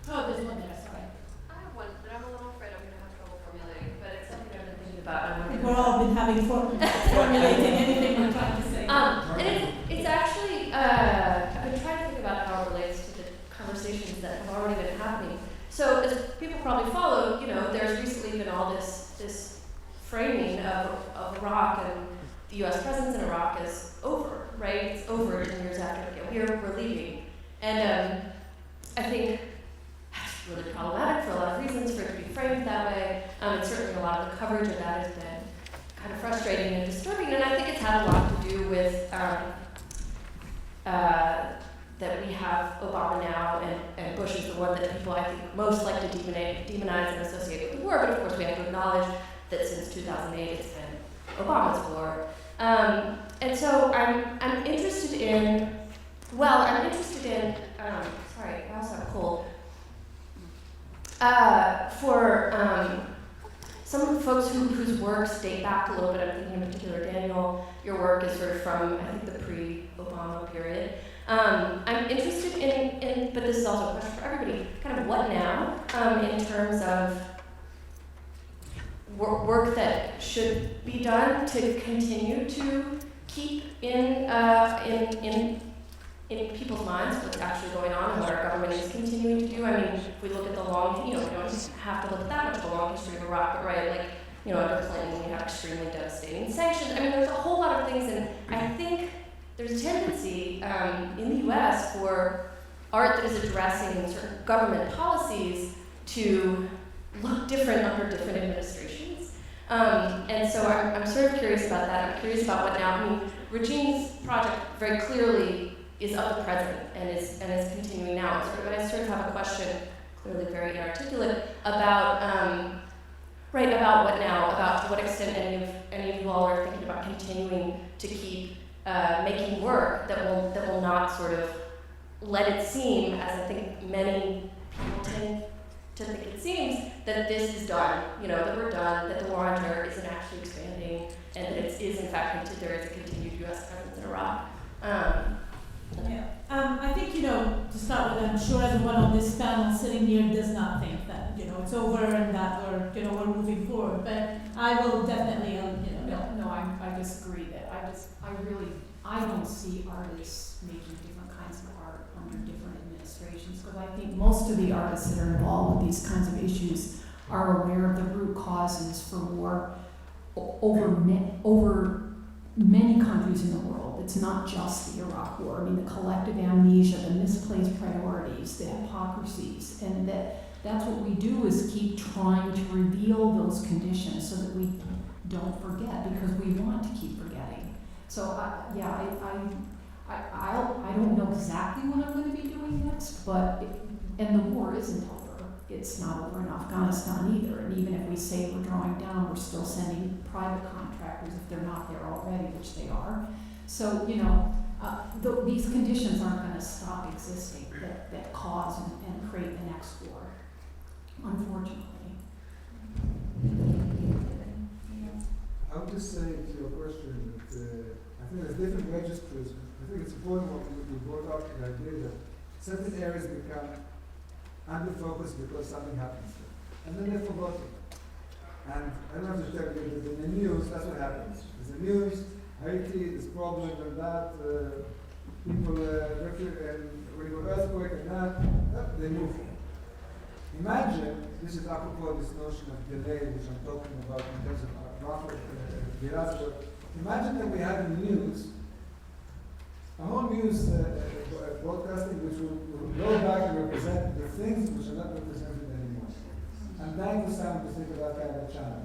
Oh, there's one there, sorry. I have one, but I'm a little afraid I'm gonna have trouble formulating, but it's something I've been thinking about. I think we're all been having formulating anything we're trying to say. And it's actually, I've been trying to think about how it relates to the conversations that have already been happening. So as people probably follow, there's recently been all this framing of Iraq and the U.S. presence in Iraq is over, right? It's over 10 years after we're leaving. And I think that's really problematic for a lot of reasons for it to be framed that way. And certainly a lot of the coverage of that has been kind of frustrating and disturbing. And I think it's had a lot to do with that we have Obama now, and Bush is the one that people I think most like to demonize and associate with the war. But of course we have to acknowledge that since 2008 it's been Obama's war. And so I'm interested in, sorry, I also have a cold. For some folks whose works date back a little bit, I'm thinking in particular, Daniel, your work is sort of from, I think, the pre-Obama period. I'm interested in, but this is also a question for everybody, kind of what now, in terms of work that should be done to continue to keep in people's minds what's actually going on and what our government is continuing to do. I mean, if we look at the long, we don't have to look at that much of a long history of Iraq, but right, under Clinton, we have extremely devastating sanctions. I mean, there's a whole lot of things, and I think there's a tendency in the U.S. for art that is addressing certain government policies to look different under different administrations. And so I'm sort of curious about that. I'm curious about what now. I mean, Regine's project very clearly is of the present and is continuing now. But I sort of have a question, clearly very inarticulate, about about what now, about to what extent any of you all are thinking about continuing to keep making work that will not sort of let it seem, as I think many people tend to think it seems, that this is done, that we're done, that the war on terror isn't actually expanding, and that it is in fact there is a continued U.S. presence in Iraq. I think, to start with, I'm sure everyone on this panel sitting here does not think that, it's over and that we're moving forward. But I will definitely, I disagree that I don't see artists making different kinds of art under different administrations, because I think most of the artists that are involved with these kinds of issues are aware of the root causes for war over many countries in the world. It's not just the Iraq War. I mean, the collective amnesia, the misplaced priorities, the hypocrisies, and that's what we do is keep trying to reveal those conditions so that we don't forget, because we want to keep forgetting. So I don't know exactly what I'm going to be doing next, and the war isn't over. It's not over in Afghanistan either. And even if we say we're drawing down, we're still sending private contractors if they're not there already, which they are. So, these conditions aren't going to stop existing that cause and create the next war, unfortunately. just say to your question that I think there's different registers. I think it's important what you brought up, the idea that certain areas become under focus because something happens there. And then they're forgotten. And I don't have to tell you that in the news, that's what happens. There's the news, Haiti, this problem and that, people, when you go earthquake and that, they move. Imagine, this is apropos this notion of delay, which I'm talking about in terms of Gilad. Imagine that we had in the news, a whole news broadcasting which will go back and represent the things which are not represented anymore. I'm dying to sound to think about that kind of a channel.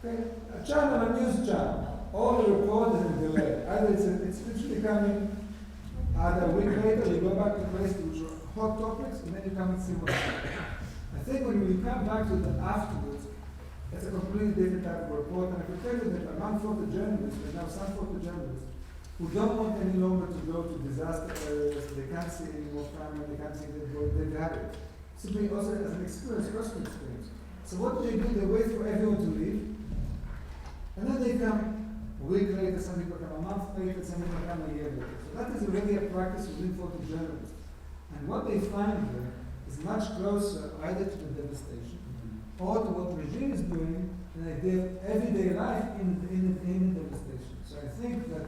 Okay? A channel, a news channel. All the report is in delay. Either it's literally coming either a week later, we go back to places which are hot topics, and then you come and see what's happening. I think when we come back to the afterwards, it's a completely different type of report. And I can tell you that among photojournalists, there are now some photojournalists who don't want any longer to go to disaster areas, they can't see any more family, they can't see they've had it. Simply also as an experience, personal experience. So what do? They wait for everyone to leave, and then they come a week later, some people come a month later, some people come a year later. So that is already a practice within photojournalists. And what they find there is much closer either to the devastation or to what the regime is doing than they did everyday life in the devastation. So I think that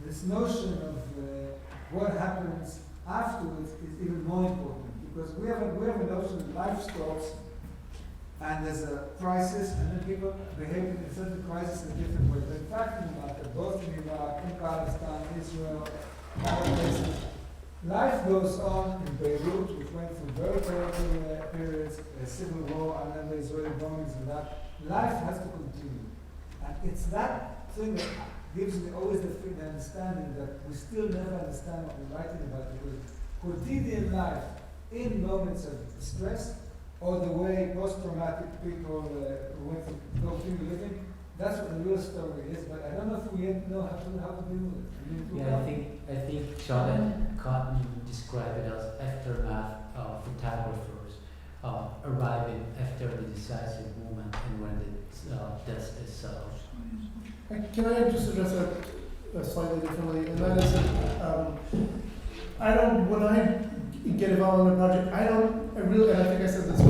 this notion of what happens afterwards is even more important, because we have a notion that life stops and there's a crisis and then people behave in a certain crisis in a different way. But in fact, in Iraq, both in Iraq, in Palestine, Israel, other places, life goes on in Beirut, which went through very terrible periods, a civil war, and then the Israeli bombings and that. Life has to continue. And it's that thing that gives me always the understanding that we still never understand what we're writing about, because quotidian life in moments of stress, or the way post-traumatic people went to continue living, that's what the real story is. But I don't know if we yet know how to deal with it. Yeah, I think Charlotte Cotton described it as aftermath photographers arriving after the decisive moment and when the dust is settled. Can I just address that slightly differently? And that is that when I get involved in a project, and I think I said this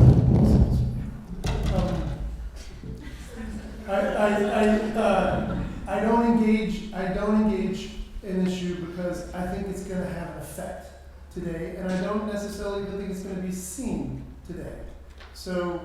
I don't engage an issue because I think it's going to have an effect today, and I don't necessarily think it's going to be seen today. So,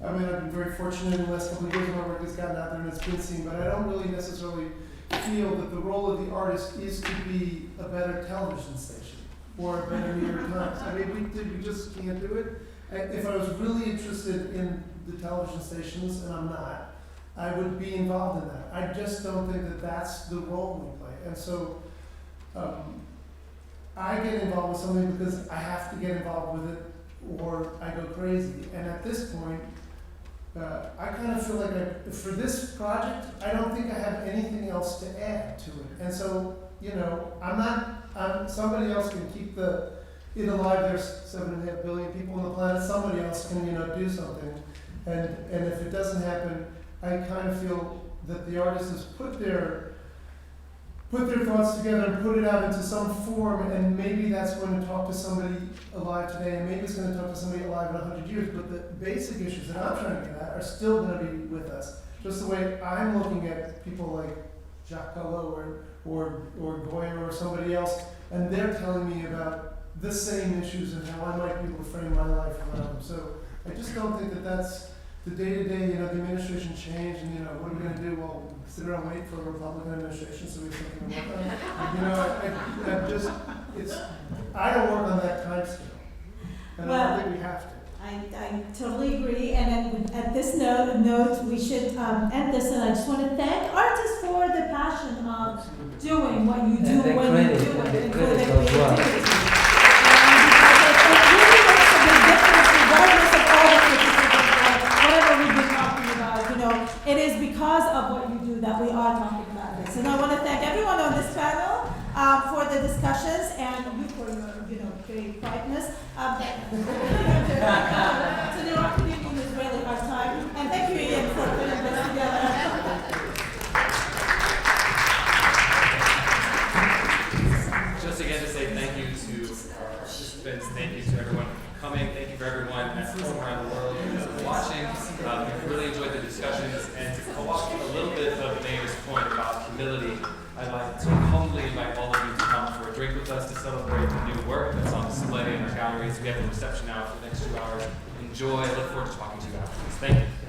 I mean, I've been very fortunate in the last couple of years my work has gotten out there and it's been seen, but I don't really necessarily feel that the role of the artist is to be a better television station or a better New York Times. I mean, we just can't do it. If I was really interested in the television stations, and I'm not, I would be involved in that. I just don't think that that's the role we play. And so I get involved with something because I have to get involved with it or I go crazy. And at this point, I kind of feel like for this project, I don't think I have anything else to add to it. And so, somebody else can keep it alive. There's 7.5 billion people on the planet. Somebody else can, do something. And if it doesn't happen, I kind of feel that the artist has put their thoughts together and put it out into some form, and maybe that's going to talk to somebody alive today, and maybe it's going to talk to somebody alive in 100 years, but the basic issues that I'm trying to get at are still going to be with us. Just the way I'm looking at people like Jacques Callot or Goya or somebody else, and they're telling me about the same issues and how I might be able to frame my life around them. So I just don't think that that's the day-to-day, the administration changed, and what are we going to do? Well, sit around and wait for a Republican administration so we have something to work on. I don't work on that time scale. And I don't think we have to. I totally agree. And then at this note, we should end this. And I just want to thank artists for the passion of doing what you do when you do it, and for the creativity. Because it really makes a big difference, regardless of all the criticism, whatever we've been talking about. It is because of what you do that we are talking about this. And I want to thank everyone on this panel for the discussions and you for your great quietness. So the Iraqi Union is really hard time. And thank you, Ian, for putting this together. really enjoyed the discussions, and to co-opt a little bit of Mayor's point about humility, I'd like to humbly invite all of you to come for a drink with us to celebrate the new work that's on display in our galleries. We have a reception now for the next 2 hours. Enjoy. I look forward to talking to you afterwards. Thank you.